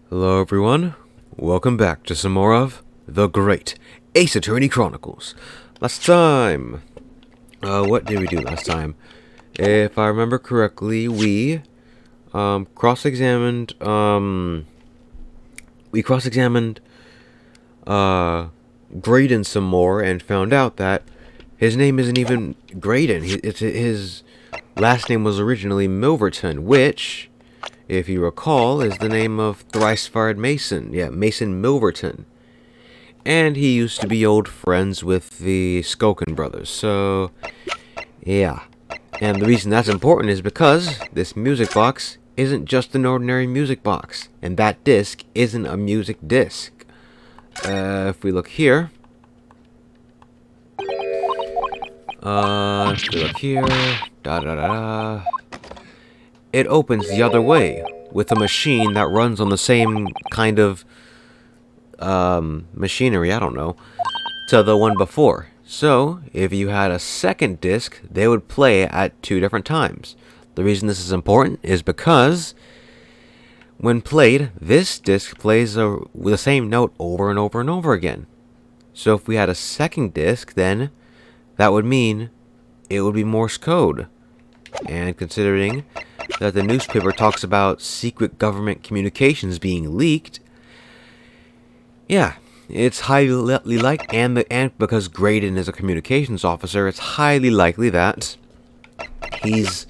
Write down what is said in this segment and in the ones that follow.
Hello everyone, welcome back to some more of The Great Ace Attorney Chronicles. Last time, what did we do last time? If I remember correctly, we cross-examined Graydon some more and found out that his name isn't even Graydon. His last name was originally Milverton, which, if you recall, is the name of thrice-fired Mason. Yeah, Mason Milverton. And he used to be old friends with the Skulkin brothers, so yeah. And the reason that's important is because this music box isn't just an ordinary music box, and that disc isn't a music disc. If we look here, it opens the other way with a machine that runs on the same kind of machinery, I don't know, to the one before. So, if you had a second disc, they would play at two different times. The reason this is important is because when played, this disc plays the same note over and over and over again. So if we had a second disc, then that would mean it would be Morse code. And considering that the newspaper talks about secret government communications being leaked, yeah, it's highly likely, and because Graydon is a communications officer, it's highly likely that he's,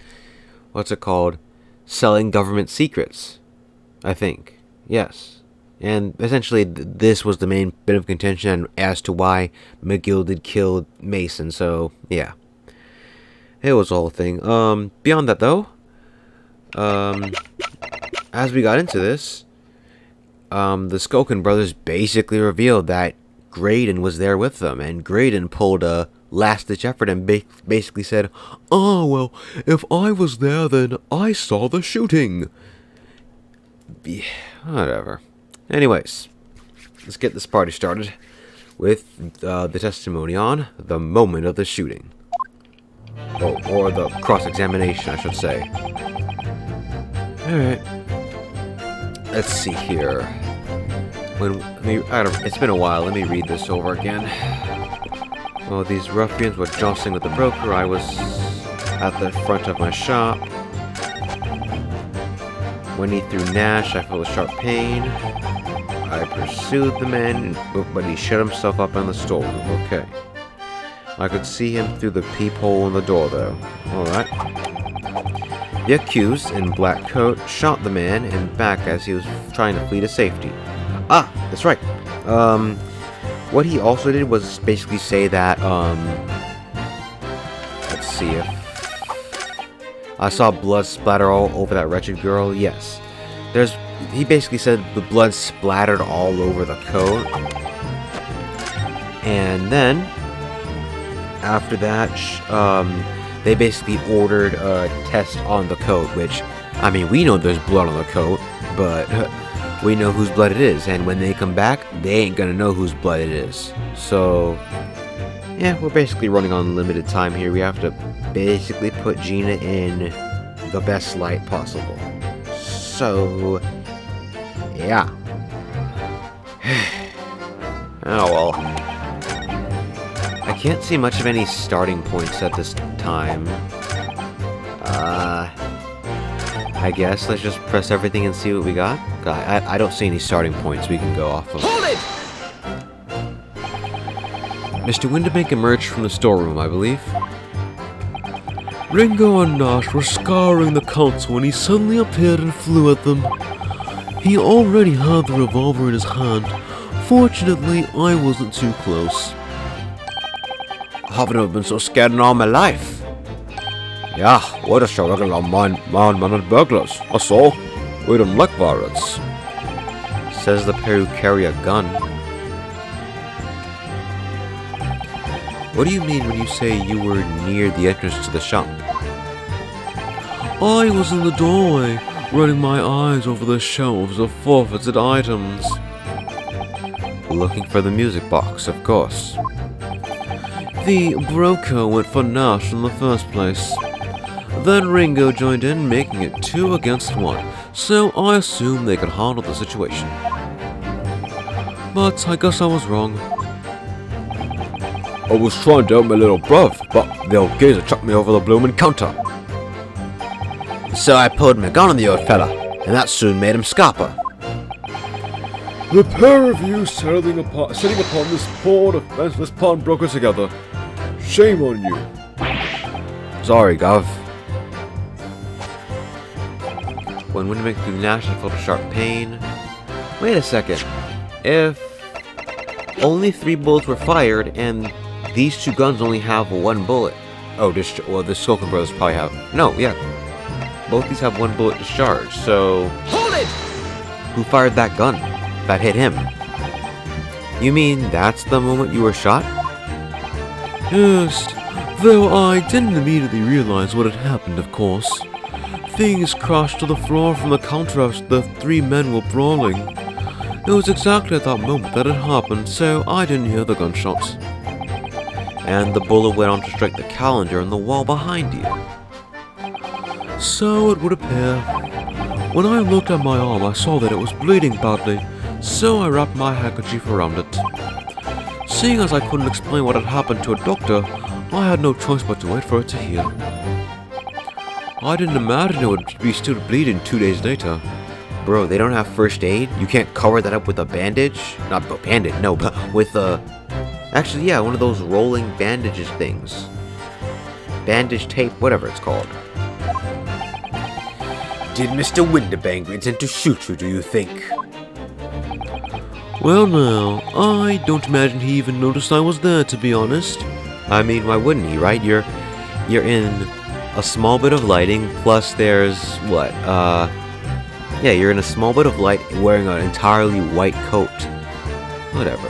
selling government secrets, I think. Yes. And essentially, this was the main bit of contention as to why McGill killed Mason, so, yeah. It was a whole thing. Beyond that, though, as we got into this, the Skulkin brothers basically revealed that Graydon was there with them, and Graydon pulled a last-ditch effort and basically said, "Oh, well, if I was there, then I saw the shooting." Yeah, whatever. Anyways, let's get this party started with the testimony on the moment of the shooting. Oh, or the cross-examination, I should say. Alright. Let's see here. It's been a while, let me read this over again. While these ruffians were jostling with the broker, I was at the front of my shop. When he threw Nash, I felt a sharp pain. I pursued the man, but he shut himself up in the storeroom. Okay. I could see him through the peephole in the door, though. Alright. The accused, in black coat, shot the man and back as he was trying to flee to safety. Ah, that's right. What he also did was basically say that, let's see if I saw blood splatter all over that wretched girl. Yes. He basically said the blood splattered all over the coat. And then, after that, they basically ordered a test on the coat, which, I mean, we know there's blood on the coat, but we know whose blood it is, and when they come back, they ain't gonna know whose blood it is. So, yeah, we're basically running on limited time here. We have to basically put Gina in the best light possible. So, yeah. Oh well. I can't see much of any starting points at this time. I guess let's just press everything and see what we got. I don't see any starting points we can go off of. Hold it! Mr. Windibank emerged from the storeroom, I believe. Ringo and Nash were scouring the council when he suddenly appeared and flew at them. He already had the revolver in his hand. Fortunately, I wasn't too close. I haven't ever been so scared in all my life. Yeah, we're just a regular man-managed burglars. That's all. We don't like violence. Says the pair who carry a gun. What do you mean when you say you were near the entrance to the shop? I was in the doorway, running my eyes over the shelves of forfeited items. Looking for the music box, of course. The broker went for Nash in the first place. Then Ringo joined in, making it 2 against 1. so I assumed they could handle the situation. But I guess I was wrong. I was trying to help my little bruv, but the old geezer chucked me over the bloomin' counter. So I pulled my gun on the old fella, and that soon made him scarper. The pair of you sitting upon this poor defenseless pawnbroker together. Shame on you. Sorry, Gov. When Windermere through the Nash, I felt a sharp pain. Wait a second. If only 3 bullets were fired, and these 2 guns only have 1 bullet. Oh, the Skulkin brothers probably have. No, yeah. Both these have 1 bullet discharged, so. Hold it! Who fired that gun? That hit him. You mean that's the moment you were shot? Yes, though I didn't immediately realize what had happened, of course. Things crashed to the floor from the counter as the 3 men were brawling. It was exactly at that moment that it happened, so I didn't hear the gunshots. And the bullet went on to strike the calendar on the wall behind you. So it would appear. When I looked at my arm, I saw that it was bleeding badly, so I wrapped my handkerchief around it. Seeing as I couldn't explain what had happened to a doctor, I had no choice but to wait for it to heal. I didn't imagine it would be still bleeding 2 days later. Bro, they don't have first aid? You can't cover that up with a bandage? Not a bandage, no, but with a... Actually, yeah, one of those rolling bandages things. Bandage tape, whatever it's called. Did Mr. Winderbank intend to shoot you, do you think? Well now, I don't imagine he even noticed I was there, to be honest. I mean, why wouldn't he, right? You're in a small bit of lighting, plus there's, what, yeah, you're in a small bit of light wearing an entirely white coat. Whatever.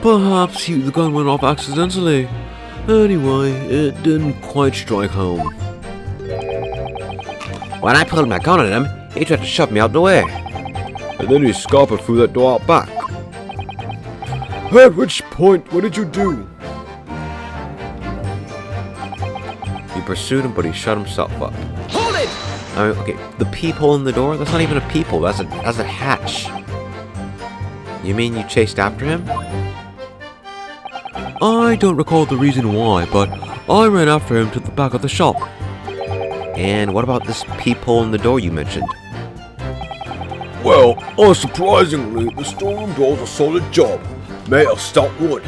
Perhaps the gun went off accidentally. Anyway, it didn't quite strike home. When I pulled my gun at him, he tried to shove me out the way. And then he scarpered through that door out back. At which point, what did you do? He pursued him, but he shut himself up. Hold it! I mean, okay, the peephole in the door? That's not even a peephole, that's a hatch. You mean you chased after him? I don't recall the reason why, but I ran after him to the back of the shop. And what about this peephole in the door you mentioned? Well, unsurprisingly, the storeroom door's a solid job, made of stout wood.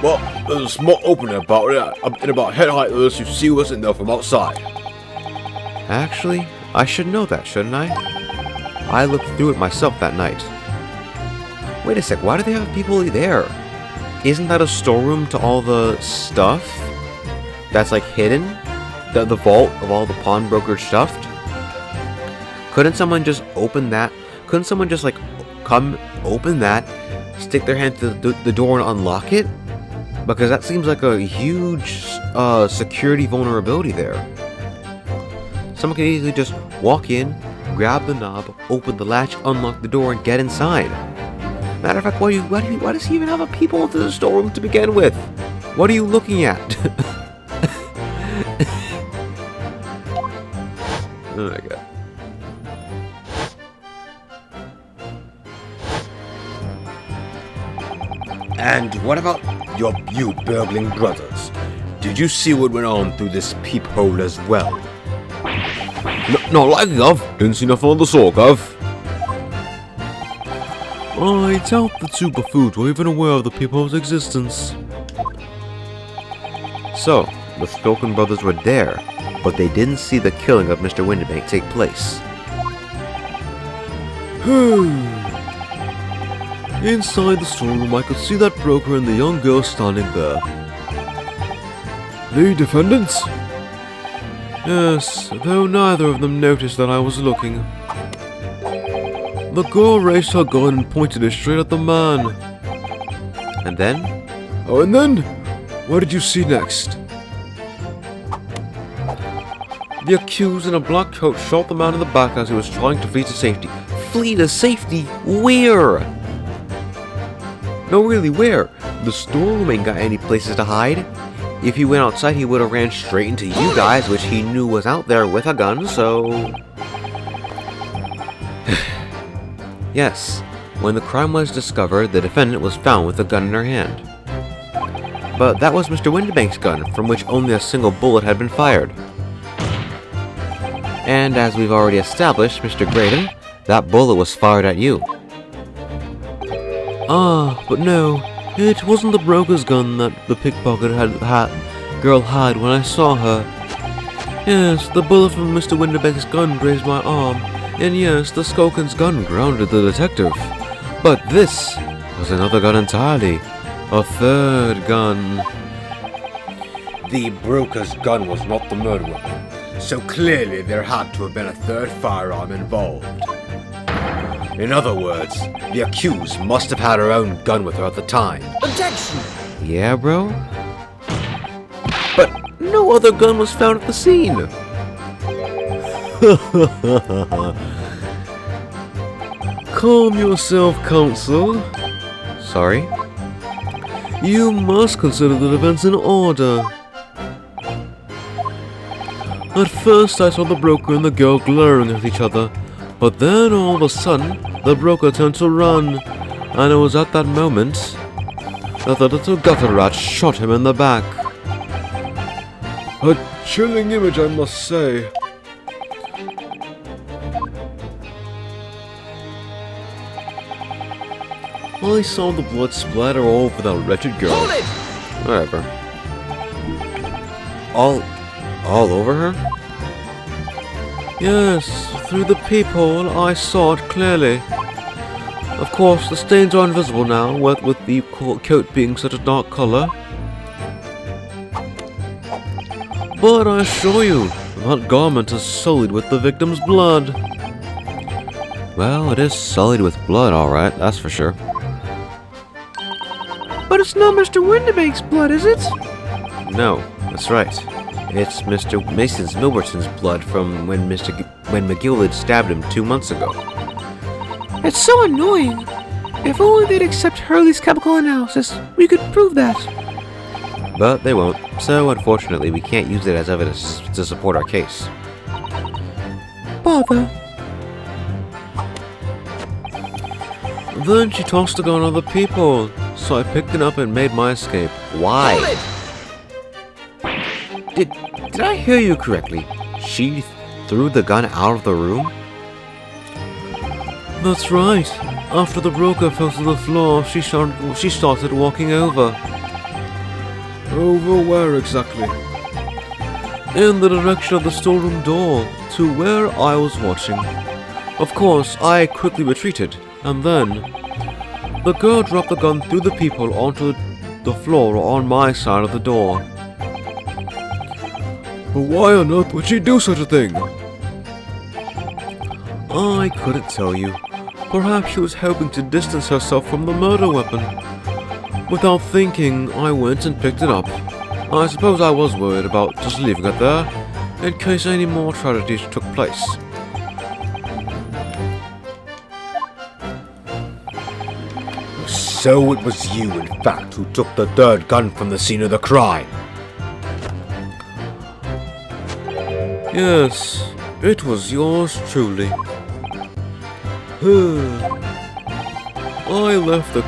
Well, there's a small opening in about head height unless you see what's in there from outside. Actually, I should know that, shouldn't I? I looked through it myself that night. Wait a sec, why do they have people there? Isn't that a storeroom to all the stuff that's like hidden? The vault of all the pawnbroker stuff? Couldn't someone just open that? Couldn't someone just like come open that, stick their hand through the door and unlock it? Because that seems like a huge security vulnerability there. Someone can easily just walk in, grab the knob, open the latch, unlock the door, and get inside. Matter of fact, why does he even have a peephole into the storeroom to begin with? What are you looking at? Oh my god. And what about you burgling brothers? Did you see what went on through this peephole as well? No, like Gov. Didn't see nothing on the saw, Gov. I doubt the two buffoons were even aware of the peephole's existence. So, the Skulkin brothers were there, but they didn't see the killing of Mr. Winderbank take place. Inside the storeroom, I could see that broker and the young girl standing there. The defendants? Yes, though neither of them noticed that I was looking. The girl raised her gun and pointed it straight at the man. And then? Oh, and then? What did you see next? The accused in a black coat shot the man in the back as he was trying to flee to safety. Flee to safety? Where? No, really, where? The storeroom ain't got any places to hide. If he went outside, he would have ran straight into you guys, which he knew was out there with a gun, so... Yes, when the crime was discovered, the defendant was found with a gun in her hand. But that was Mr. Windibank's gun, from which only a single bullet had been fired. And as we've already established, Mr. Graydon, that bullet was fired at you. Ah, but no, it wasn't the broker's gun that the pickpocket girl had when I saw her. Yes, the bullet from Mr. Windibank's gun grazed my arm, and yes, the Skulkin's gun grounded the detective. But this was another gun entirely. A third gun. The broker's gun was not the murder weapon, so clearly there had to have been a third firearm involved. In other words, the accused must have had her own gun with her at the time. Objection! Yeah, bro? But no other gun was found at the scene. Calm yourself, counsel. Sorry? You must consider the events in order. At first I saw the broker and the girl glaring at each other, but then all of a sudden, the broker turned to run, and it was at that moment that the little gutter rat shot him in the back. A chilling image, I must say. I saw the blood splatter all over that wretched girl. Hold it! Whatever. All over her? Yes, through the peephole I saw it clearly. Of course, the stains are invisible now, what with the coat being such a dark color. But I assure you, that garment is sullied with the victim's blood. Well, it is sullied with blood, alright, that's for sure. But it's not Mr. Windibank's blood, is it? No, that's right. It's Mr. Mason's Milberton's blood from when McGill had stabbed him 2 months ago. It's so annoying. If only they'd accept Hurley's chemical analysis, we could prove that. But they won't, so unfortunately we can't use it as evidence to support our case. Bother. Then she tossed the gun on the peephole, so I picked it up and made my escape. Why? Did I hear you correctly? She threw the gun out of the room? That's right. After the broker fell to the floor, she started walking over. Over where exactly? In the direction of the storeroom door, to where I was watching. Of course, I quickly retreated, and then the girl dropped the gun through the peephole onto the floor on my side of the door. But why on earth would she do such a thing? I couldn't tell you. Perhaps she was hoping to distance herself from the murder weapon. Without thinking, I went and picked it up. I suppose I was worried about just leaving it there, in case any more tragedies took place. So it was you, in fact, who took the third gun from the scene of the crime. Yes, it was yours truly. I left the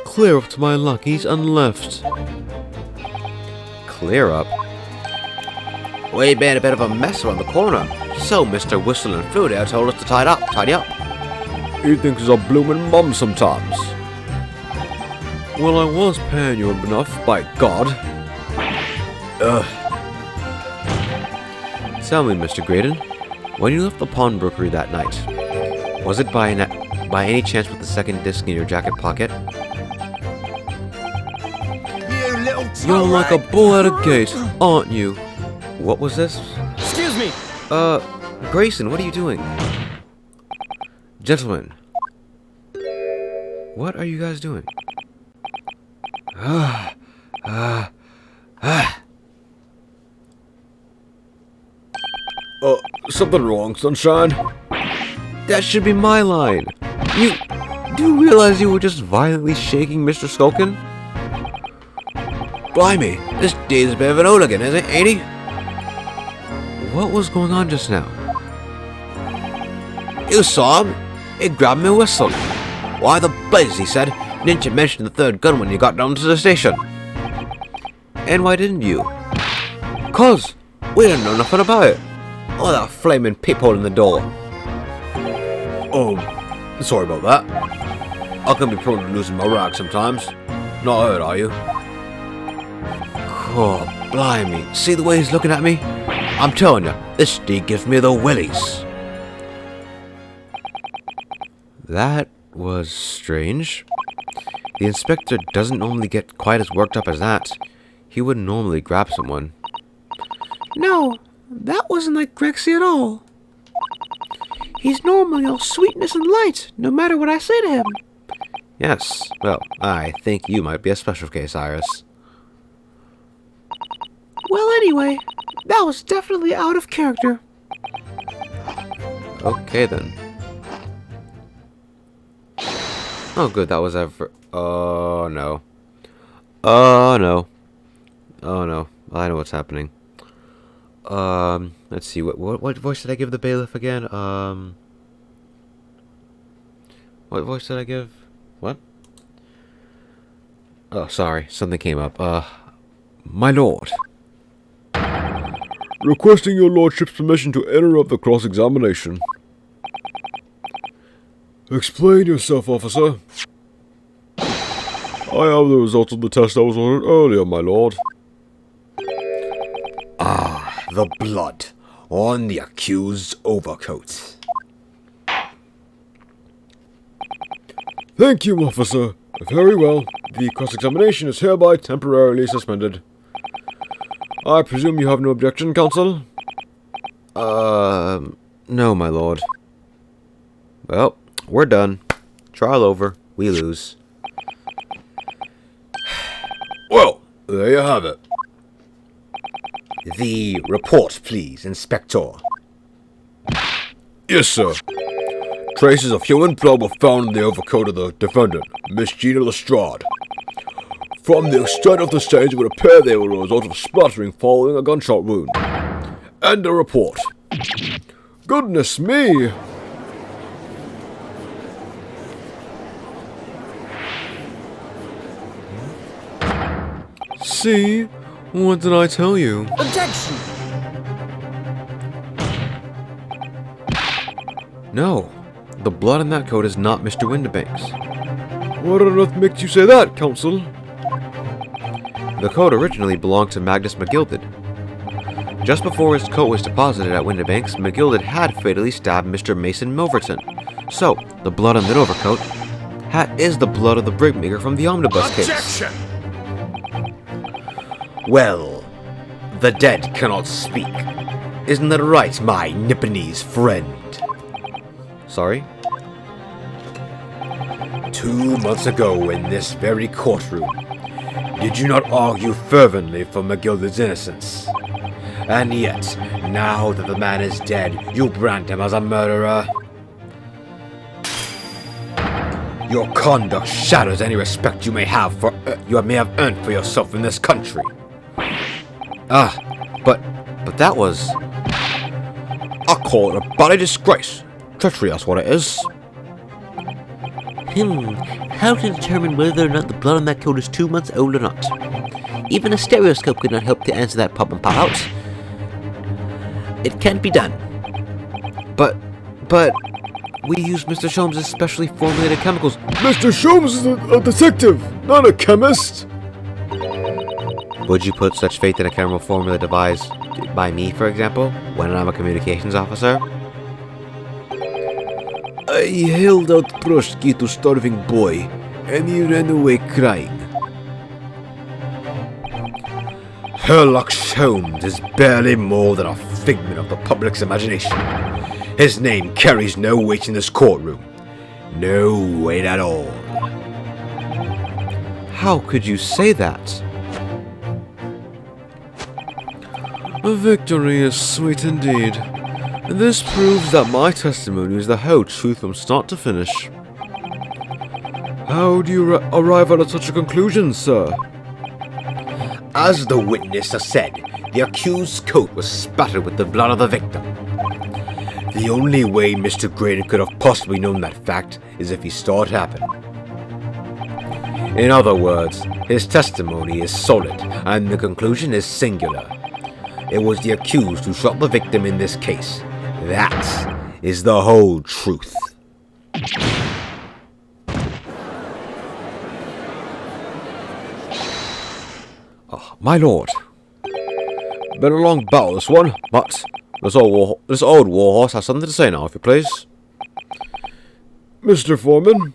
clear up to my lackeys and left. Clear up? We made a bit of a mess around the corner, so Mr. Whistle and Fruit told us to tidy up. He thinks he's a bloomin' mum sometimes. Well, I was paying you enough, by God. Tell me, Mr. Graydon, when you left the pawnbrokery that night, was it by any chance with the second disc in your jacket pocket? You little You're like a bull at a gate, aren't you? What was this? Excuse me! Grayson, what are you doing? Gentlemen, what are you guys doing? Something wrong, sunshine? That should be my line. Do you realize you were just violently shaking Mr. Skulkin? Blimey, this dude's a bit of an hooligan, ain't he? What was going on just now? You saw him? He grabbed me whistle. Why the blazes, he said, didn't you mention the third gun when you got down to the station? And why didn't you? 'Cause we didn't know nothing about it. Oh, that flaming peephole in the door. Oh, sorry about that. I can be prone to losing my rag sometimes. Not hurt, are you? Oh, blimey. See the way he's looking at me? I'm telling you, this dude gives me the willies. That was strange. The inspector doesn't normally get quite as worked up as that. He wouldn't normally grab someone. No, that wasn't like Grexy at all. He's normally all sweetness and light, no matter what I say to him. Yes, well, I think you might be a special case, Iris. Well, anyway, that was definitely out of character. Okay, then. Oh, good, that was ever... Oh, no. Oh, no. Oh, no. I know what's happening. Let's see, what voice did I give the bailiff again? What voice did I give? What? Oh, sorry, something came up. My lord. Requesting your lordship's permission to interrupt the cross-examination. Explain yourself, officer. I have the results of the test I was ordered earlier, my lord. The blood on the accused's overcoat. Thank you, officer. Very well. The cross-examination is hereby temporarily suspended. I presume you have no objection, counsel? No, my lord. Well, we're done. Trial over. We lose. Well, there you have it. The report, please, Inspector. Yes, sir. Traces of human blood were found in the overcoat of the defendant, Miss Gina Lestrade. From the extent of the stains, it would appear they were a result of splattering following a gunshot wound. End the report. Goodness me! See? What did I tell you? Objection! No. The blood in that coat is not Mr. Windibank's. What on earth makes you say that, counsel? The coat originally belonged to Magnus McGilded. Just before his coat was deposited at Windibank's, McGilded had fatally stabbed Mr. Mason Milverton. So, the blood on that overcoat is the blood of the brickmaker from the omnibus case. Objection! Well, the dead cannot speak. Isn't that right, my Nipponese friend? Sorry? 2 months ago in this very courtroom, did you not argue fervently for McGilded's innocence? And yet, now that the man is dead, you brand him as a murderer? Your conduct shatters any respect you may have earned for yourself in this country. But that was... I call it a bloody disgrace. Treachery, that's what it is. How to determine whether or not the blood on that coat is 2 months old or not? Even a stereoscope could not help to answer that problem, pal-out. It can't be done. But... We used Mr. Sholmes' specially formulated chemicals. Mr. Sholmes is a detective, not a chemist. Would you put such faith in a chemical formula devised by me, for example, when I'm a communications officer? I held out Prosky to starving boy, and he ran away crying. Sherlock Holmes is barely more than a figment of the public's imagination. His name carries no weight in this courtroom. No weight at all. How could you say that? A victory is sweet indeed. And this proves that my testimony is the whole truth from start to finish. How do you arrive at such a conclusion, sir? As the witness has said, the accused's coat was spattered with the blood of the victim. The only way Mr. Graydon could have possibly known that fact is if he saw it happen. In other words, his testimony is solid, and the conclusion is singular. It was the accused who shot the victim in this case. That is the whole truth. My lord. Been a long battle, this one, but this old warhorse has something to say now, if you please. Mr. Foreman.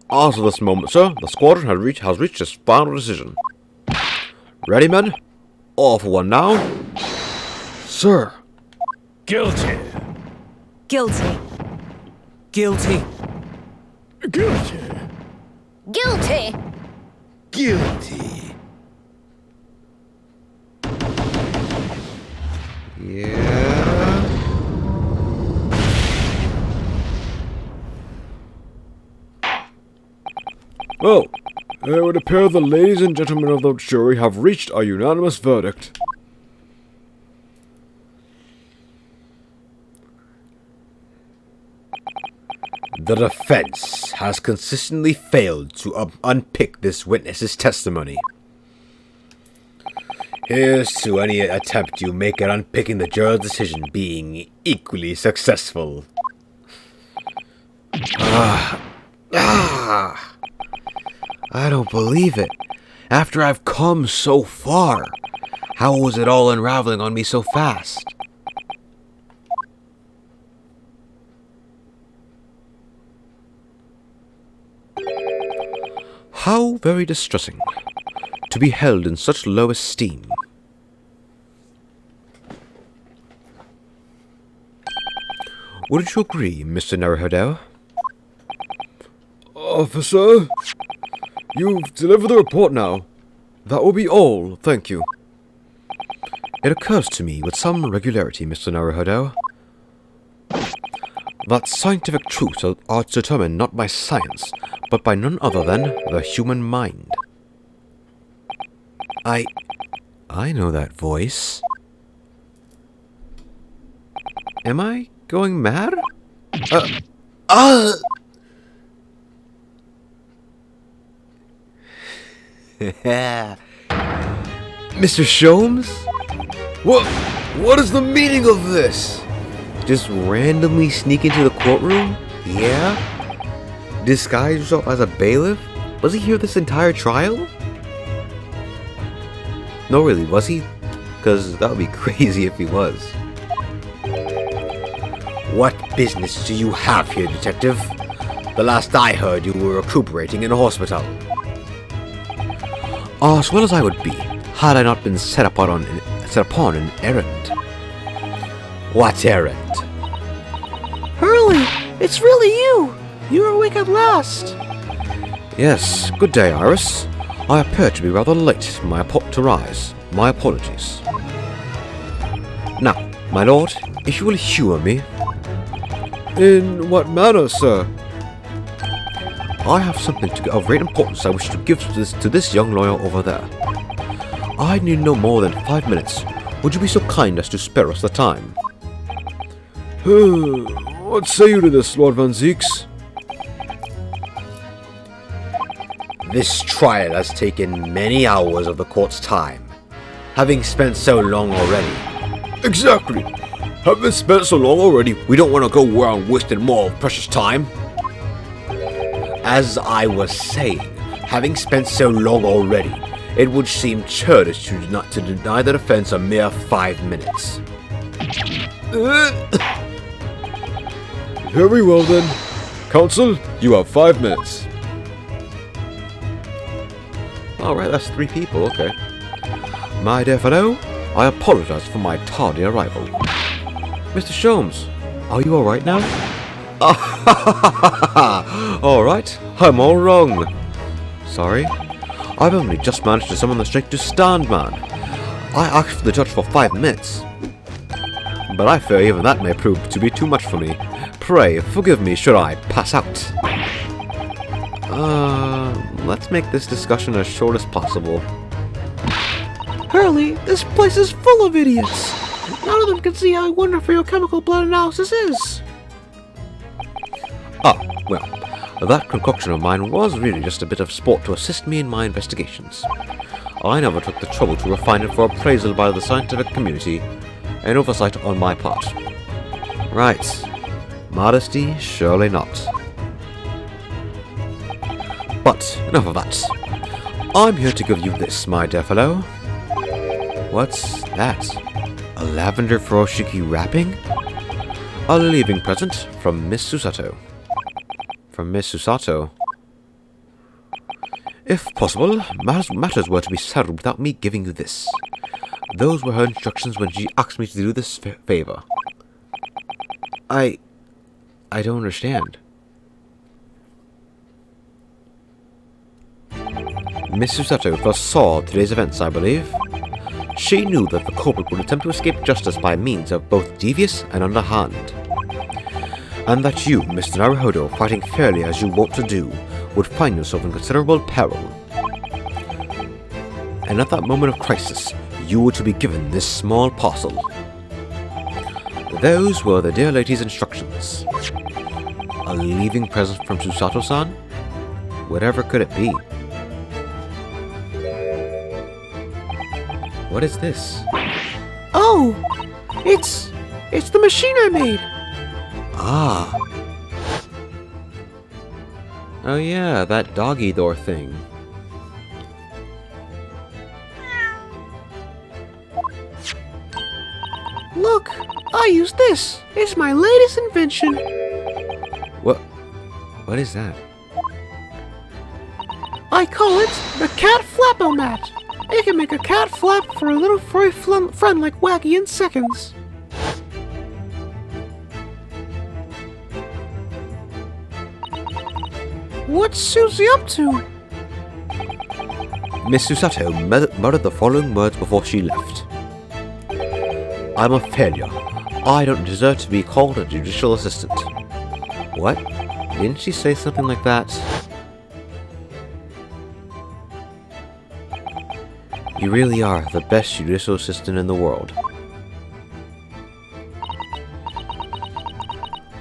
As of this moment, sir, the squadron has reached its final decision. Ready, men? All for one now. Sir. Guilty. Guilty. Guilty. Guilty. Guilty. Guilty. Yeah. Well, it would appear the ladies and gentlemen of the jury have reached a unanimous verdict. The defense has consistently failed to unpick this witness's testimony. Here's to any attempt you make at unpicking the juror's decision being equally successful. I don't believe it. After I've come so far, how was it all unraveling on me so fast? How very distressing to be held in such low esteem. Wouldn't you agree, Mr. Naruhodo? Officer, you've delivered the report now. That will be all, thank you. It occurs to me with some regularity, Mr. Naruhodo, that scientific truths are determined not by science, but by none other than the human mind. I know that voice. Am I going mad? Mr. Sholmes? What is the meaning of this? Just randomly sneak into the courtroom? Yeah? Disguise yourself as a bailiff? Was he here this entire trial? No, really, was he? Because that would be crazy if he was. What business do you have here, detective? The last I heard, you were recuperating in a hospital. As well as I would be, had I not been set upon an errand. What errand? Hurley, it's really you! You're awake at last! Yes, good day, Iris. I appear to be rather late to rise. My apologies. Now, my lord, if you will humour me. In what manner, sir? I have something of great importance I wish to give to this young lawyer over there. I need no more than 5 minutes. Would you be so kind as to spare us the time? What say you to this, Lord Van Zieks? This trial has taken many hours of the court's time, having spent so long already. Exactly. Having spent so long already, we don't want to go around wasting more precious time. As I was saying, having spent so long already, it would seem churlish to deny the defense a mere 5 minutes. Very well then. Counsel, you have 5 minutes. Alright, that's 3 people, okay. My dear fellow, I apologize for my tardy arrival. Mr. Sholmes, are you alright now? Alright, I'm all wrong. Sorry, I've only just managed to summon the strength to stand, man. I asked for the judge for 5 minutes. But I fear even that may prove to be too much for me. Pray, forgive me should I pass out. Let's make this discussion as short as possible. Surely, this place is full of idiots. None of them can see how wonderful your chemical blood analysis is. Ah, well, that concoction of mine was really just a bit of sport to assist me in my investigations. I never took the trouble to refine it for appraisal by the scientific community, an oversight on my part. Right. Modesty, surely not. But enough of that. I'm here to give you this, my dear fellow. What's that? A lavender furoshiki wrapping? A leaving present from Miss Susato. From Miss Susato. If possible, matters were to be settled without me giving you this. Those were her instructions when she asked me to do this favor. I don't understand. Miss Susato foresaw today's events, I believe. She knew that the culprit would attempt to escape justice by means of both devious and underhand. And that you, Mr. Naruhodo, fighting fairly as you wont to do, would find yourself in considerable peril. And at that moment of crisis, you were to be given this small parcel. Those were the dear lady's instructions. A leaving present from Susato-san? Whatever could it be? What is this? Oh, it's the machine I made. Ah. Oh yeah, that doggy door thing. Look, I use this. It's my latest invention. What is that? I call it the Cat Flap-O-Mat. It can make a cat flap for a little furry friend like Wacky in seconds. What's Susie up to? Miss Susato muttered the following words before she left. I'm a failure. I don't deserve to be called a judicial assistant. What? Didn't she say something like that? You really are the best judicial assistant in the world.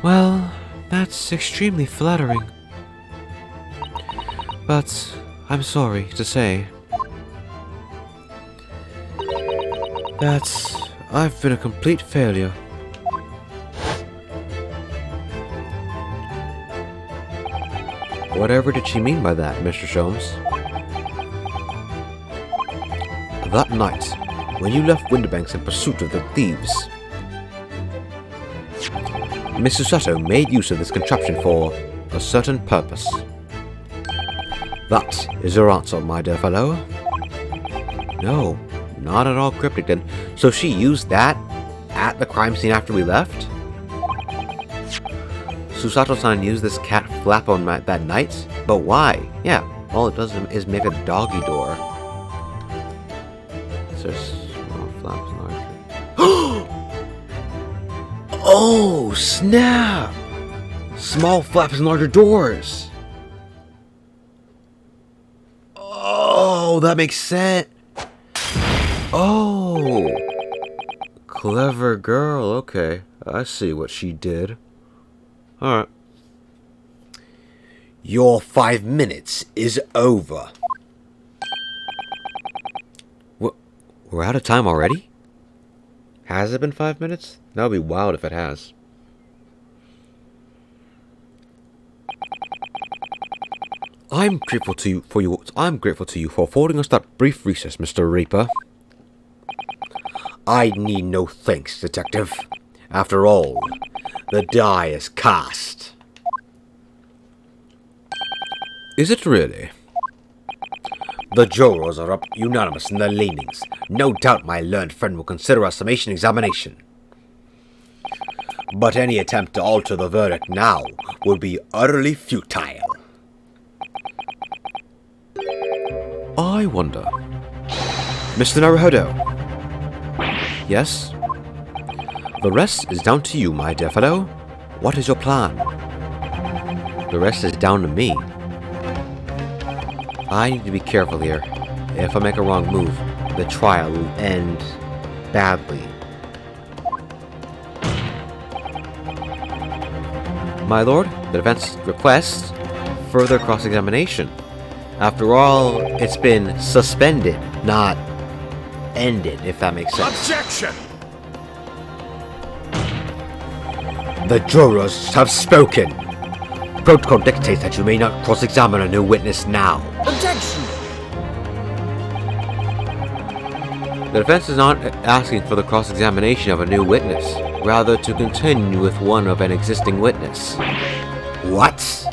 Well, that's extremely flattering. But I'm sorry to say that I've been a complete failure. Whatever did she mean by that, Mr. Sholmes? That night, when you left Winterbanks in pursuit of the thieves, Miss Susato made use of this contraption for a certain purpose. That is your answer, my dear fellow. No, not at all cryptic then. So she used that at the crime scene after we left? Susato-san used this cat flap-o-mat that night? But why? Yeah, all it does is make a doggy door. Is there small flaps larger? Oh, snap! Small flaps and larger doors! Oh, that makes sense! Oh! Clever girl, okay. I see what she did. Alright. Your 5 minutes is over. We're out of time already? Has it been 5 minutes? That would be wild if it has. I'm grateful to you for affording us that brief recess, Mr. Reaper. I need no thanks, Detective. After all, the die is cast. Is it really? The jurors are up unanimous in their leanings. No doubt my learned friend will consider a summation examination. But any attempt to alter the verdict now would be utterly futile. I wonder. Mr. Naruhodo. Yes? The rest is down to you, my dear fellow. What is your plan? The rest is down to me. I need to be careful here. If I make a wrong move, the trial end badly. My lord, the defense requests further cross-examination. After all, it's been suspended, not ended, if that makes sense. Objection! The jurors have spoken. Protocol dictates that you may not cross-examine a new witness now. Objection! The defense is not asking for the cross-examination of a new witness, rather to continue with one of an existing witness. What?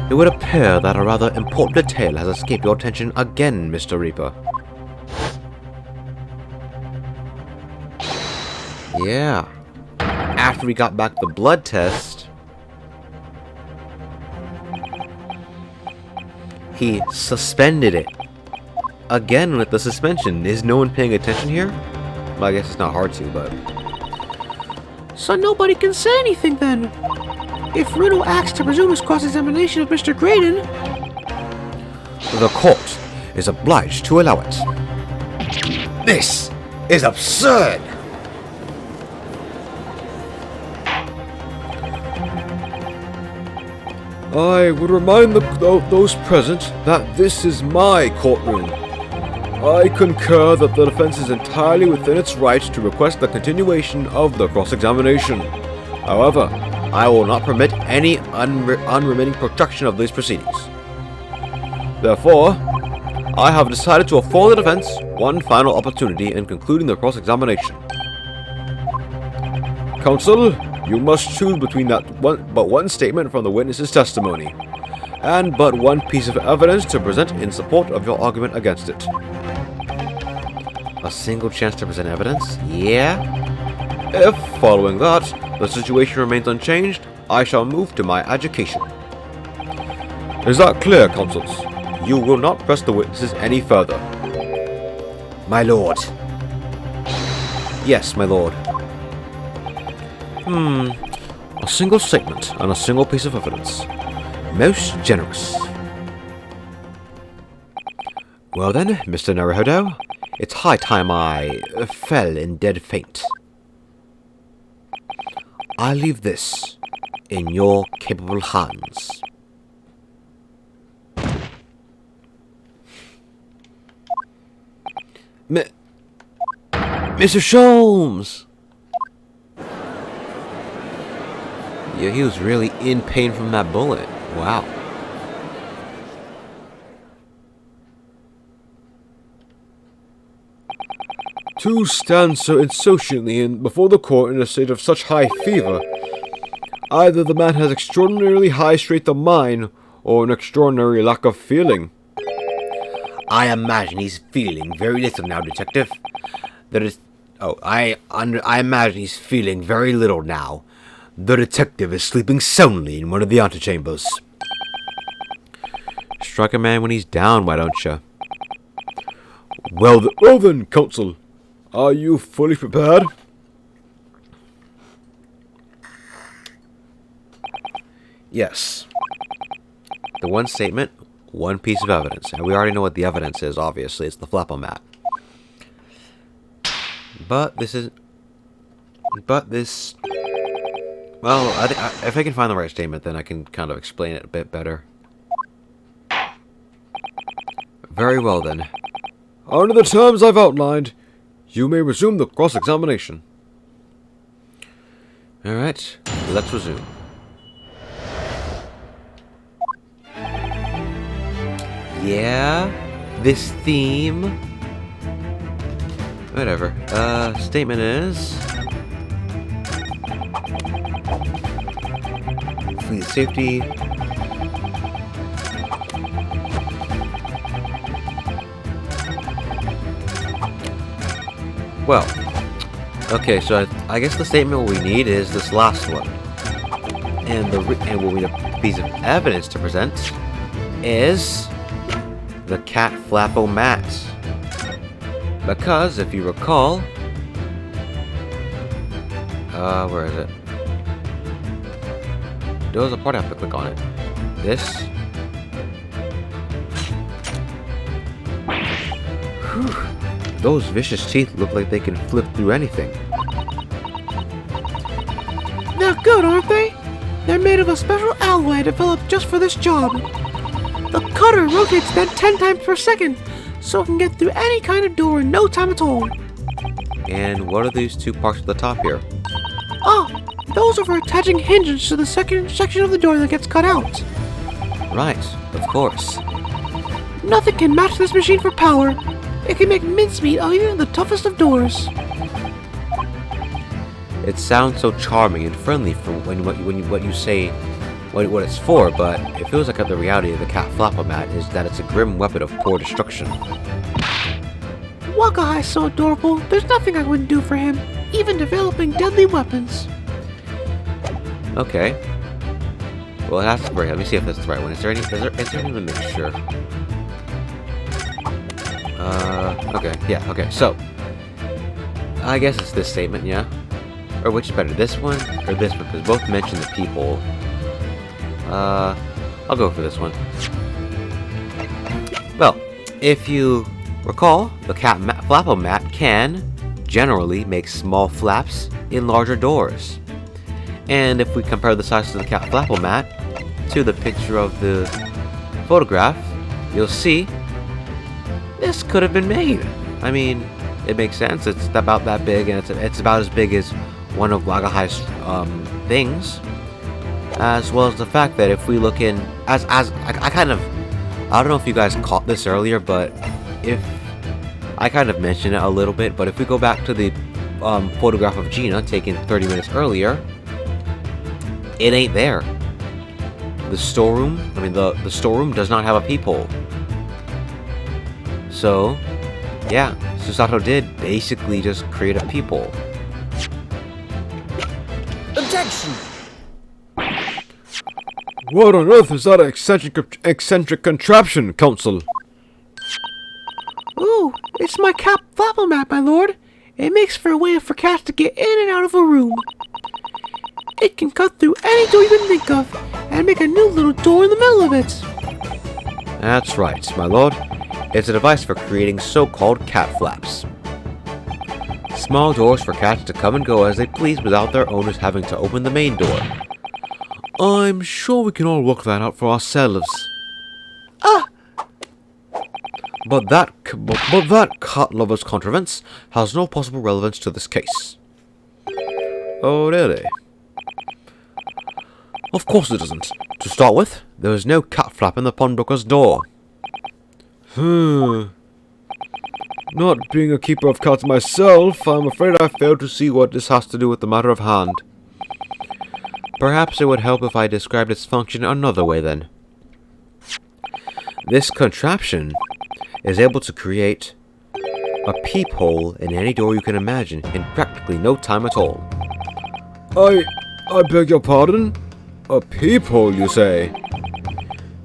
It would appear that a rather important detail has escaped your attention again, Mr. Reaper. Yeah. After we got back the blood test, he suspended it. Again with the suspension. Is no one paying attention here? Well, I guess it's not hard to, but... So nobody can say anything then. If Riddle acts to presume his cross-examination of Mr. Graydon... The court is obliged to allow it. This is absurd! I would remind those present that this is my courtroom. I concur that the defense is entirely within its right to request the continuation of the cross-examination. However, I will not permit any unremitting protraction of these proceedings. Therefore, I have decided to afford the defense one final opportunity in concluding the cross-examination. Counsel, you must choose between but one statement from the witness's testimony, and but one piece of evidence to present in support of your argument against it. A single chance to present evidence? Yeah? If, following that, the situation remains unchanged, I shall move to my adjudication. Is that clear, counsels? You will not press the witnesses any further. My lord. Yes, my lord. A single statement and a single piece of evidence. Most generous. Well then, Mr. Naruhodo, it's high time I fell in dead faint. I leave this in your capable hands. Mr. Sholmes! Yeah, he was really in pain from that bullet. Wow. To stand so insouciantly before the court in a state of such high fever, either the man has extraordinarily high strength of mind, or an extraordinary lack of feeling. I imagine he's feeling very little now, Detective. I imagine he's feeling very little now. The detective is sleeping soundly in one of the antechambers. Strike a man when he's down, why don't you? Well then, counsel, are you fully prepared? Yes. The one statement, one piece of evidence. And we already know what the evidence is, obviously. It's the flap-o-mat. But this... Well, I think if I can find the right statement, then I can kind of explain it a bit better. Very well, then. Under the terms I've outlined, you may resume the cross-examination. Alright, let's resume. Yeah, this theme... Whatever. Statement is... Fleet safety... Well, okay, so I guess the statement we need is this last one. And what we need a piece of evidence to present is the cat flap-o-mat. Because, if you recall... where is it? There was a part I have to click on it. This. Those vicious teeth look like they can flip through anything. They're good, aren't they? They're made of a special alloy developed just for this job. The cutter rotates then 10 times per second, so it can get through any kind of door in no time at all. And what are these two parts at the top here? Oh, those are for attaching hinges to the second section of the door that gets cut out. Right, of course. Nothing can match this machine for power. It can make mincemeat of even the toughest of doors. It sounds so charming and friendly from what you say, what it's for, but it feels like the reality of the cat Flap-O-Mat is that it's a grim weapon of poor destruction. Wakahai's so adorable, there's nothing I wouldn't do for him, even developing deadly weapons. Okay. Well, it has to be. Let me see if that's the right one. Is there any to make sure? Okay, yeah, okay, so I guess it's this statement, yeah? Or which is better, this one or this one? Because both mention the people. I'll go for this one. Well, if you recall, the cat Flap-O-Mat can generally make small flaps in larger doors. And if we compare the size of the cat Flap-O-Mat to the picture of the photograph, you'll see this could have been made. I mean, it makes sense. It's about that big, and it's about as big as one of Wakahai's things. As well as the fact that if we look in, I don't know if you guys caught this earlier, but if I kind of mentioned it a little bit, but if we go back to the photograph of Gina taken 30 minutes earlier, it ain't there. The storeroom, the storeroom does not have a peephole. So, yeah, Susato did basically just create a peephole. Objection! What on earth is that eccentric contraption, Counsel? Ooh, it's my cat Flap-O-Mat, my lord. It makes for a way for cats to get in and out of a room. It can cut through any door you can think of, and make a new little door in the middle of it. That's right, my lord. It's a device for creating so-called cat flaps. Small doors for cats to come and go as they please without their owners having to open the main door. I'm sure we can all work that out for ourselves. But that cat lover's contrivance has no possible relevance to this case. Oh, really? Of course it doesn't. To start with, there is no cat flap in the pawnbroker's door. Not being a keeper of cats myself, I'm afraid I fail to see what this has to do with the matter of hand. Perhaps it would help if I described its function another way then. This contraption is able to create a peephole in any door you can imagine in practically no time at all. I beg your pardon? A peephole, you say?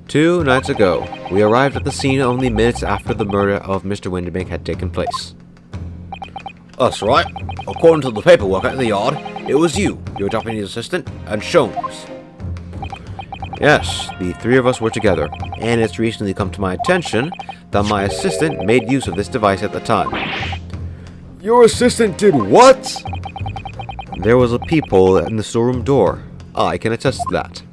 2 nights ago, we arrived at the scene only minutes after the murder of Mr. Windybank had taken place. That's right. According to the paperwork at the yard, it was you, your deputy assistant, and Sholmes. Yes, the 3 of us were together, and it's recently come to my attention that my assistant made use of this device at the time. Your assistant did what? There was a peephole in the storeroom door. I can attest to that.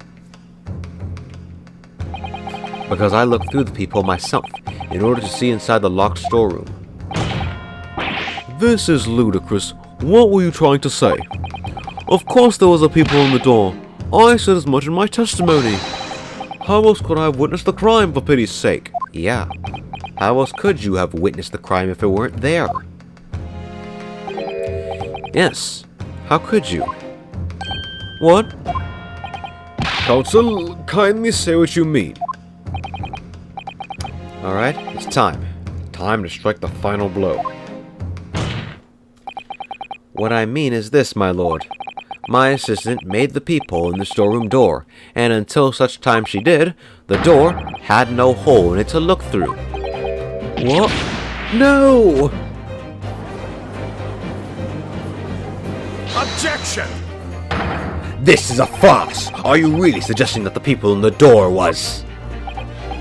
Because I looked through the peephole myself, in order to see inside the locked storeroom. This is ludicrous. What were you trying to say? Of course there was a peephole in the door. I said as much in my testimony. How else could I have witnessed the crime, for pity's sake? Yeah. How else could you have witnessed the crime if it weren't there? Yes. How could you? What? Counsel, kindly say what you mean. Alright, it's time. Time to strike the final blow. What I mean is this, my lord. My assistant made the peephole in the storeroom door, and until such time she did, the door had no hole in it to look through. What? No! Objection! This is a farce! Are you really suggesting that the people in the door was...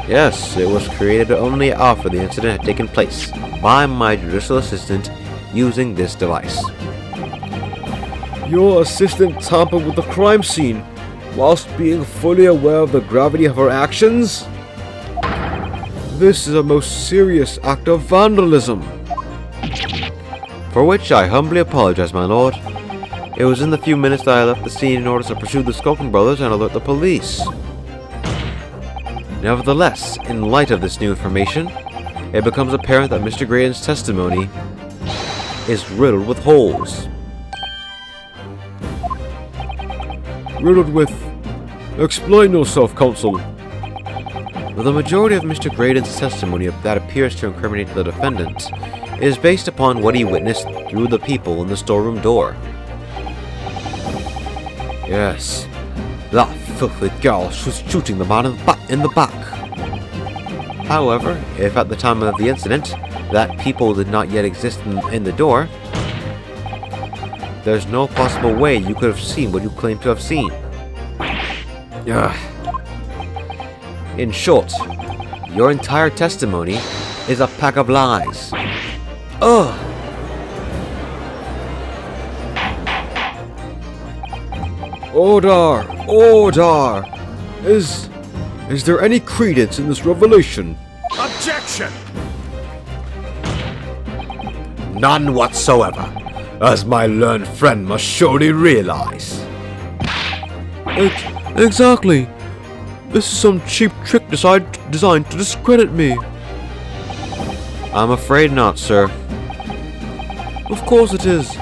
Yes, it was created only after the incident had taken place by my judicial assistant using this device. Your assistant tampered with the crime scene whilst being fully aware of the gravity of her actions? This is a most serious act of vandalism. For which I humbly apologize, my lord. It was in the few minutes that I left the scene in order to pursue the Skulking Brothers and alert the police. Nevertheless, in light of this new information, it becomes apparent that Mr. Graydon's testimony is riddled with holes. Riddled with... Explain yourself, counsel. The majority of Mr. Graydon's testimony that appears to incriminate the defendant is based upon what he witnessed through the people in the storeroom door. Yes, that filthy girl was shooting the man in the back. However, if at the time of the incident, that people did not yet exist in the door, there's no possible way you could have seen what you claim to have seen. Ugh. In short, your entire testimony is a pack of lies. Ugh! Order! Order! Is there any credence in this revelation? Objection! None whatsoever, as my learned friend must surely realize. Exactly. This is some cheap trick designed to discredit me. I'm afraid not, sir. Of course it is.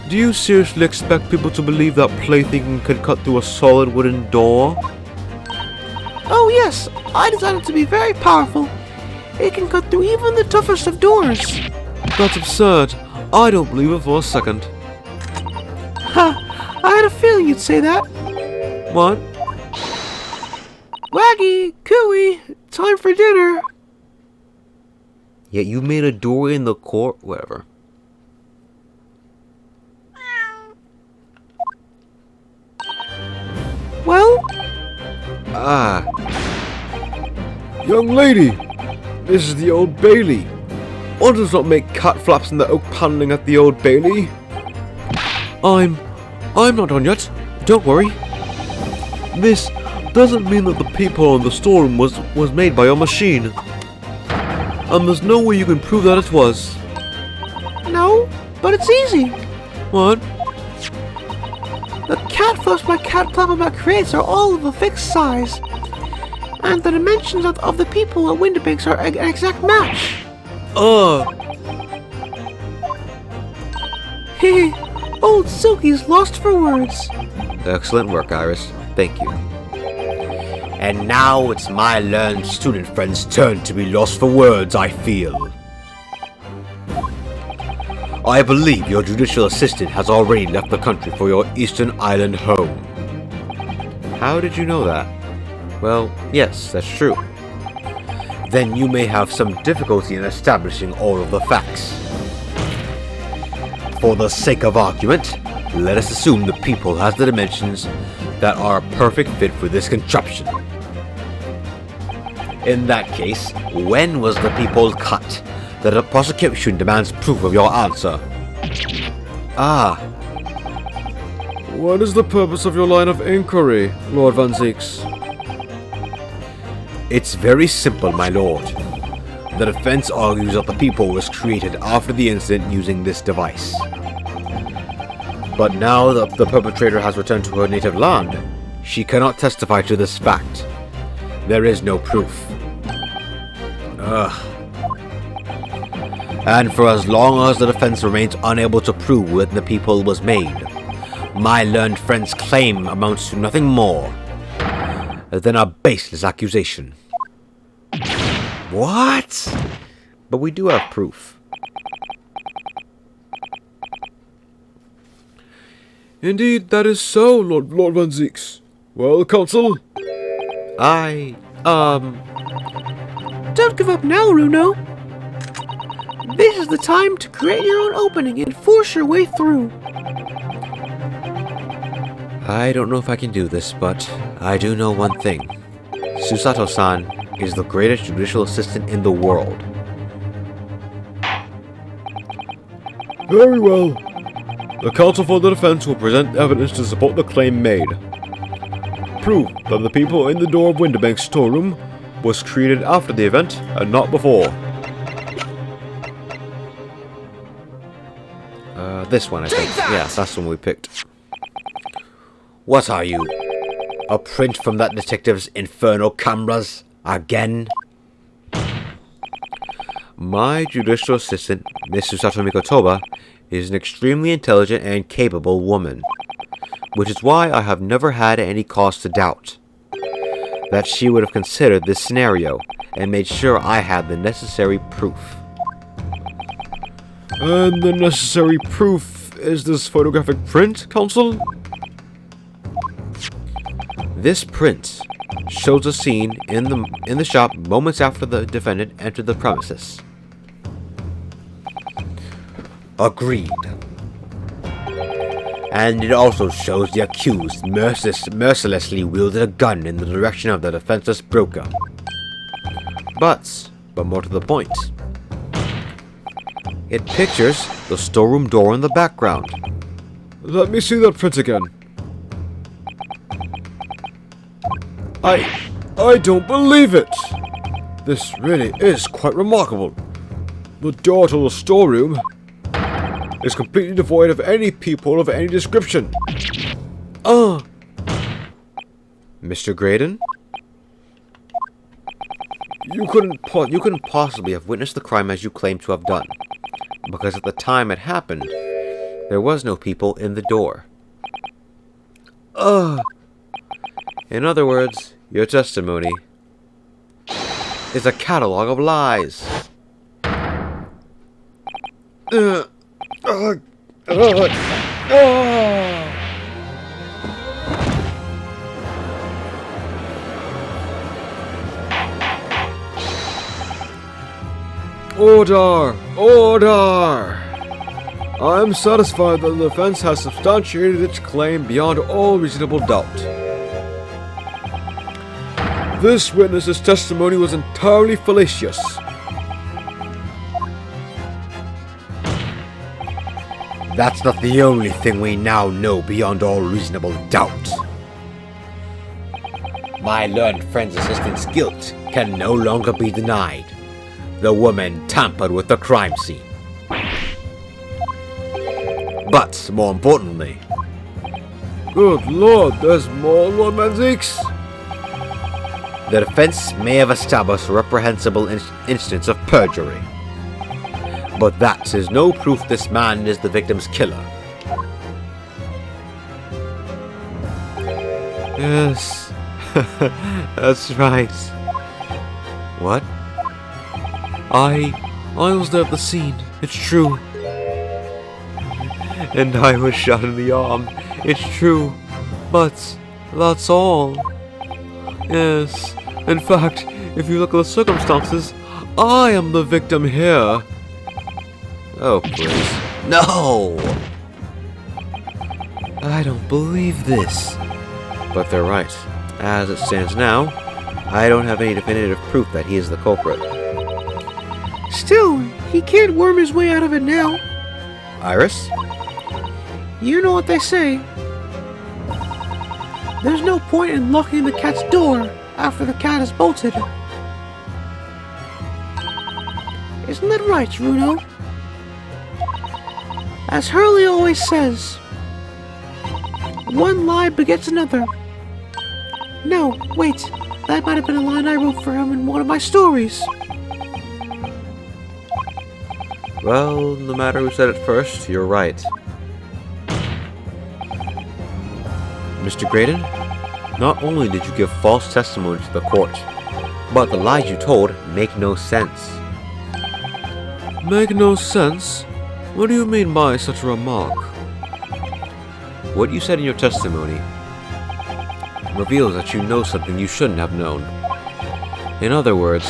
Do you seriously expect people to believe that plaything can cut through a solid wooden door? Oh yes, I designed it to be very powerful. It can cut through even the toughest of doors. That's absurd. I don't believe it for a second. Ha! I had a feeling you'd say that. What? Waggy, cooey, time for dinner. Yet you made a door in the court, whatever. Well, Young lady, this is the Old Bailey. One does not make cat flaps in the oak paneling at the Old Bailey. I'm not done yet. Don't worry. This doesn't mean that the peephole in the storeroom was made by your machine. And there's no way you can prove that it was. no, but it's easy. What? The cat flaps my cat flap creates are all of a fixed size. And the dimensions of the people at Windibanks are an exact match. Hehe, old Silky's lost for words. Excellent work, Iris. Thank you. And now it's my learned student friend's turn to be lost for words, I feel. I believe your judicial assistant has already left the country for your Eastern Island home. How did you know that? Well, yes, that's true. Then you may have some difficulty in establishing all of the facts. For the sake of argument, let us assume the people has the dimensions that are a perfect fit for this contraption. In that case, when was the people cut? The prosecution demands proof of your answer. What is the purpose of your line of inquiry, Lord Van Zeeks? It's very simple, my lord. The defense argues that the people was created after the incident using this device. But now that the perpetrator has returned to her native land, she cannot testify to this fact. There is no proof. And for as long as the defense remains unable to prove when the people was made, my learned friend's claim amounts to nothing more than a baseless accusation. What? But we do have proof. Indeed, that is so, Lord Van Zeeks. Well, counsel? Don't give up now, Runo. This is the time to create your own opening and force your way through. I don't know if I can do this, but I do know one thing. Susato-san is the greatest judicial assistant in the world. Very well. The counsel for the defense will present evidence to support the claim made. Proof that the people in the door of Winterbank's storeroom was created after the event and not before. This one, I think. Yeah, that's the one we picked. What are you? A print from that detective's infernal cameras? Again? My judicial assistant, Miss Susato Mikotoba, is an extremely intelligent and capable woman, which is why I have never had any cause to doubt that she would have considered this scenario and made sure I had the necessary proof. And the necessary proof is this photographic print, counsel? This print shows a scene in the shop moments after the defendant entered the premises. Agreed. And it also shows the accused mercilessly wielded a gun in the direction of the defenseless broker. But more to the point, it pictures the storeroom door in the background. Let me see that print again. I don't believe it! This really is quite remarkable. The door to the storeroom is completely devoid of any people of any description. Mr. Graydon? You couldn't possibly have witnessed the crime as you claim to have done, because at the time it happened, there was no people in the door. In other words, your testimony is a catalog of lies. Order! Order! I am satisfied that the defense has substantiated its claim beyond all reasonable doubt. This witness's testimony was entirely fallacious. That's not the only thing we now know beyond all reasonable doubt. My learned friend's assistant's guilt can no longer be denied. The woman tampered with the crime scene. But, more importantly... Good lord, there's more, Lord Manzeeks? The defense may have established a reprehensible instance of perjury. But that is no proof this man is the victim's killer. Yes, that's right. What? I was there at the scene, it's true. And I was shot in the arm, it's true. But that's all. Yes, in fact, if you look at the circumstances, I am the victim here. Oh, please. No! I don't believe this. But they're right. As it stands now, I don't have any definitive proof that he is the culprit. Still, he can't worm his way out of it now. Iris? You know what they say. There's no point in locking the cat's door after the cat is bolted. Isn't that right, Runo? As Hurley always says, one lie begets another. No, wait, that might have been a line I wrote for him in one of my stories. Well, no matter who said it first, you're right. Mr. Graydon, not only did you give false testimony to the court, but the lies you told make no sense. Make no sense? What do you mean by such a remark? What you said in your testimony reveals that you know something you shouldn't have known. In other words,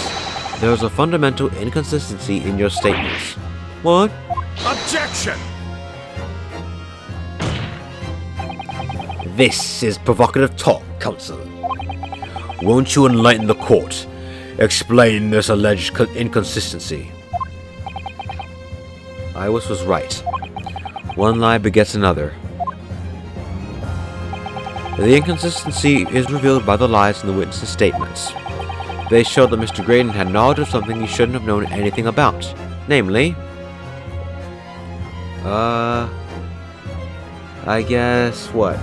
there is a fundamental inconsistency in your statements. What? Objection! This is provocative talk, counsel. Won't you enlighten the court Explain this alleged inconsistency. Iwas was right. One lie begets another. The inconsistency is revealed by the lies in the witnesses' statements. They show that Mr. Graydon had knowledge of something he shouldn't have known anything about. Namely... I guess what?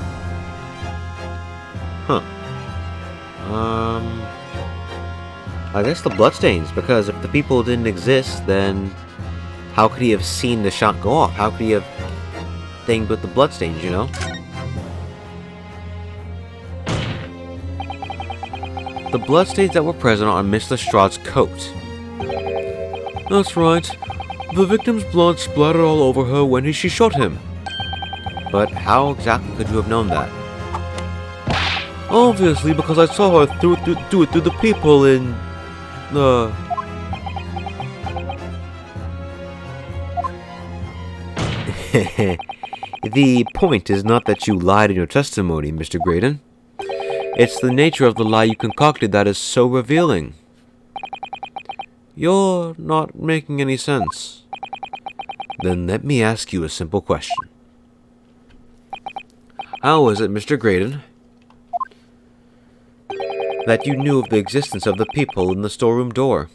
I guess the bloodstains, because if the people didn't exist, then how could he have seen the shot go off? How could he have thinged with the bloodstains, you know? The bloodstains that were present on Miss Lestrade's coat. That's right. The victim's blood splattered all over her when she shot him. But how exactly could you have known that? Obviously, because I saw her do it through the people in... The point is not that you lied in your testimony, Mr. Graydon. It's the nature of the lie you concocted that is so revealing. You're not making any sense. Then let me ask you a simple question. How is it, Mr. Graydon, that you knew of the existence of the people in the storeroom door?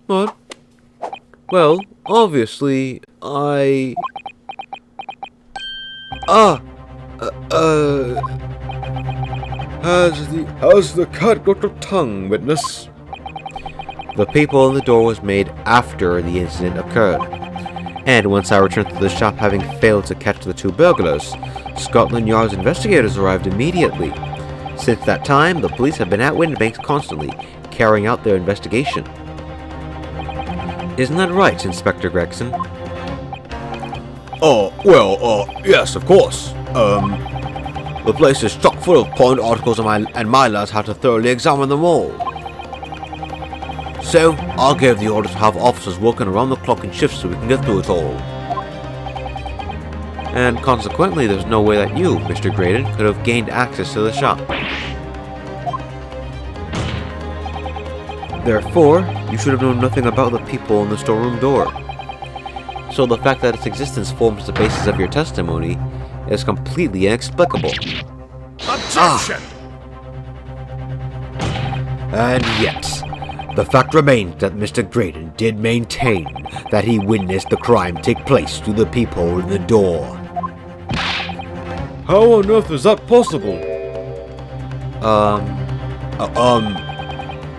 What? Well, obviously, I... Has the cat got a tongue, witness? The people in the door was made after the incident occurred. And once I returned to the shop having failed to catch the two burglars, Scotland Yard's investigators arrived immediately. Since that time, the police have been at Windibanks constantly, carrying out their investigation. Isn't that right, Inspector Gregson? Yes, of course. The place is chock full of pawned articles and my lads had to thoroughly examine them all. So, I gave the order to have officers working around the clock in shifts so we can get through it all. And consequently, there's no way that you, Mr. Graydon, could have gained access to the shop. Therefore, you should have known nothing about the people in the storeroom door. So the fact that its existence forms the basis of your testimony is completely inexplicable. Objection! And yet, the fact remains that Mr. Graydon did maintain that he witnessed the crime take place through the people in the door. How on earth is that possible?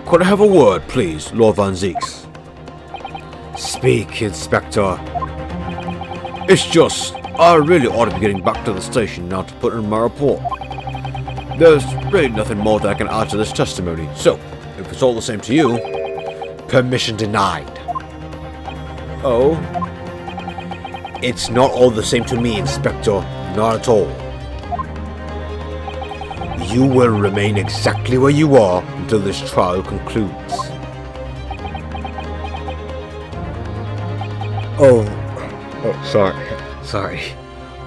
Could I have a word, please, Lord Van Zeeks? Speak, Inspector. It's just, I really ought to be getting back to the station now to put in my report. There's really nothing more that I can add to this testimony, so, if it's all the same to you, permission denied. Oh? It's not all the same to me, Inspector. Not at all. You will remain exactly where you are until this trial concludes. Sorry.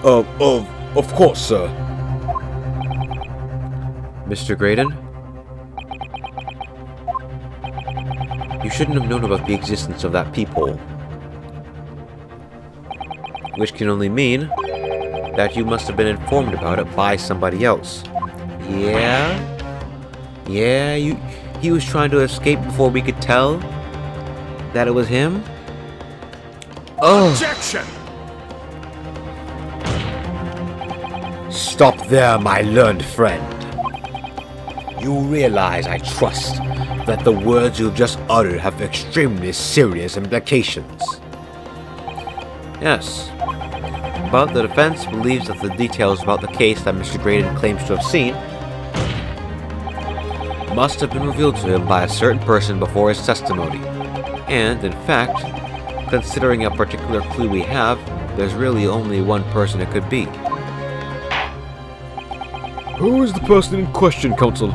Of course, sir. Mr. Graydon? You shouldn't have known about the existence of that peephole. Which can only mean that you must have been informed about it by somebody else. Yeah, he was trying to escape before we could tell that it was him? Objection! Stop there, my learned friend. You realize, I trust, that the words you've just uttered have extremely serious implications. Yes. But the defense believes that the details about the case that Mr. Graydon claims to have seen must have been revealed to him by a certain person before his testimony. And, in fact, considering a particular clue we have, there's really only one person it could be. Who is the person in question, Counsel?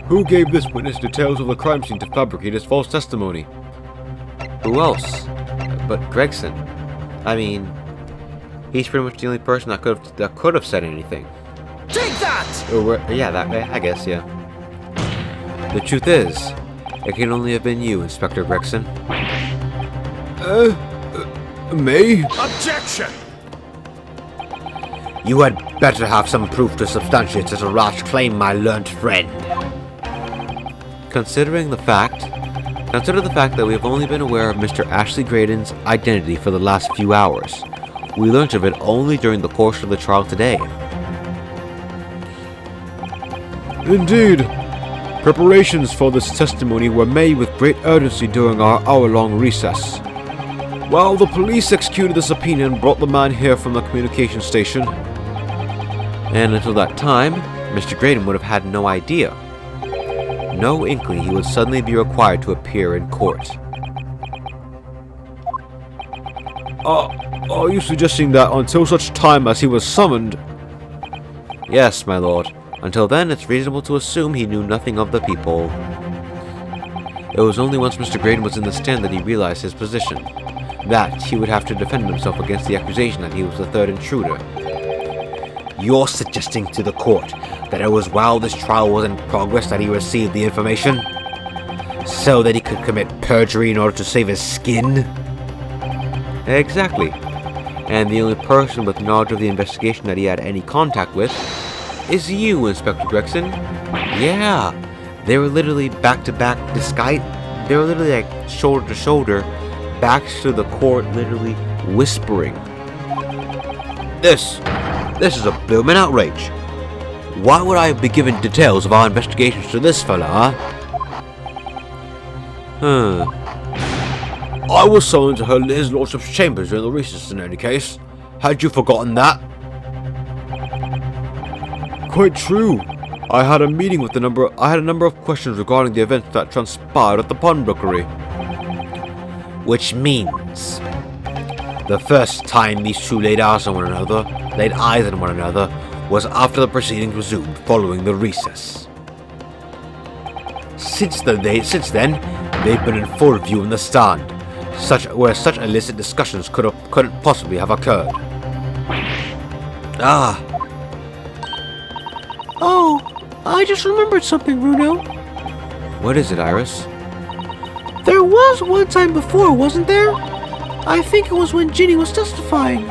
Who gave this witness details of the crime scene to fabricate his false testimony? Who else? But Gregson. I mean, he's pretty much the only person that could have said anything. Take that! Yeah, that I guess, yeah. The truth is, It can only have been you, Inspector Gregson. Me? Objection! You had better have some proof to substantiate such a rash claim, my learned friend. Consider the fact that we have only been aware of Mr. Ashley Graydon's identity for the last few hours. We learnt of it only during the course of the trial today. Indeed. Preparations for this testimony were made with great urgency during our hour-long recess. While the police executed the subpoena and brought the man here from the communication station. And until that time, Mr. Graydon would have had no idea. No inkling he would suddenly be required to appear in court. Are you suggesting that until such time as he was summoned? Yes, my lord. Until then, it's reasonable to assume he knew nothing of the people. It was only once Mr. Graydon was in the stand that he realized his position. That he would have to defend himself against the accusation that he was the third intruder. You're suggesting to the court that it was while this trial was in progress that he received the information? So that he could commit perjury in order to save his skin? Exactly. And the only person with knowledge of the investigation that he had any contact with is you, Inspector Gregson. Yeah, they were literally back-to-back they were literally like shoulder to shoulder, backs to the court, literally whispering. This is a bloomin' outrage. Why would I be giving details of our investigations to this fella, huh? I was summoned to his lordship's chambers during the recess in any case. Had you forgotten that? Quite true. I had a number of questions regarding the events that transpired at the pawnbrokery. Which means the first time these two laid eyes on one another was after the proceedings resumed following the recess. Since then, they've been in full view in the stand, where such illicit discussions couldn't possibly have occurred. Oh, I just remembered something, Bruno. What is it, Iris? There was one time before, wasn't there? I think it was when Ginny was testifying.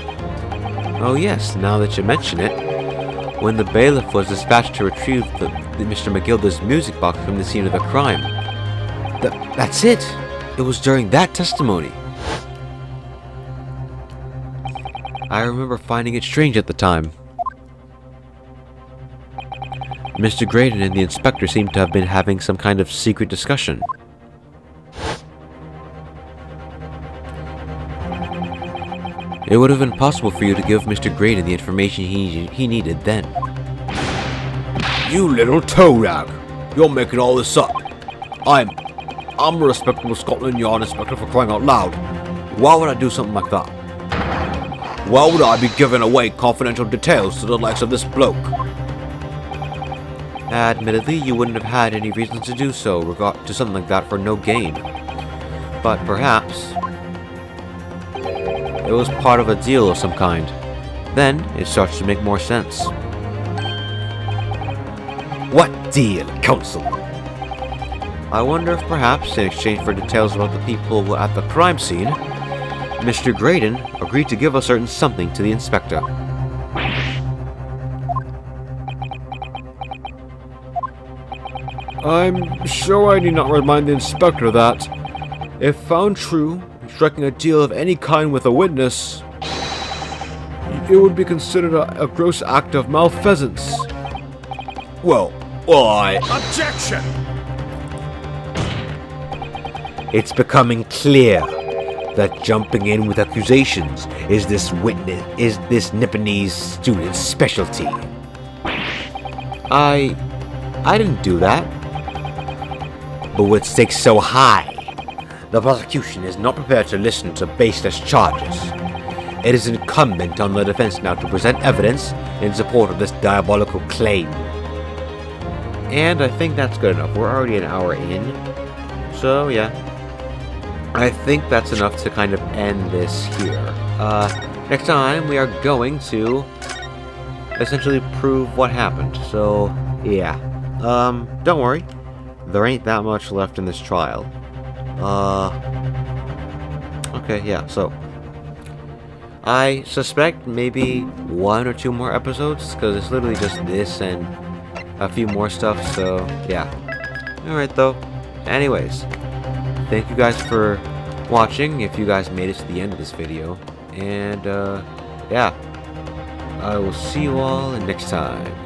Oh yes, now that you mention it. When the bailiff was dispatched to retrieve Mr. McGilda's music box from the scene of the crime. That's it! It was during that testimony. I remember finding it strange at the time. Mr. Graydon and the inspector seemed to have been having some kind of secret discussion. It would have been possible for you to give Mr. Graydon the information he needed then. You little toe rag! You're making all this up. I'm a respectable Scotland Yard inspector, for crying out loud. Why would I do something like that? Why would I be giving away confidential details to the likes of this bloke? Admittedly, you wouldn't have had any reason to do so, to something like that for no gain. But perhaps it was part of a deal of some kind. Then it starts to make more sense. What deal, counsel? I wonder if perhaps, in exchange for details about the people at the crime scene, Mr. Graydon agreed to give a certain something to the inspector. I'm sure I need not remind the inspector that, if found true, striking a deal of any kind with a witness, it would be considered a gross act of malfeasance. Well, I... Objection! It's becoming clear that jumping in with accusations is this Nipponese student's specialty. I didn't do that. But with stakes so high, the prosecution is not prepared to listen to baseless charges. It is incumbent on the defense now to present evidence in support of this diabolical claim. And I think that's good enough. We're already an hour in. So, yeah. I think that's enough to kind of end this here. Next time, we are going to essentially prove what happened. So, yeah. Don't worry. there ain't that much left in this trial. Okay, yeah, so I suspect maybe 1 or 2 more episodes, because it's literally just this and a few more stuff, so yeah. Alright though, anyways, thank you guys for watching, if you guys made it to the end of this video, and yeah, I will see you all next time.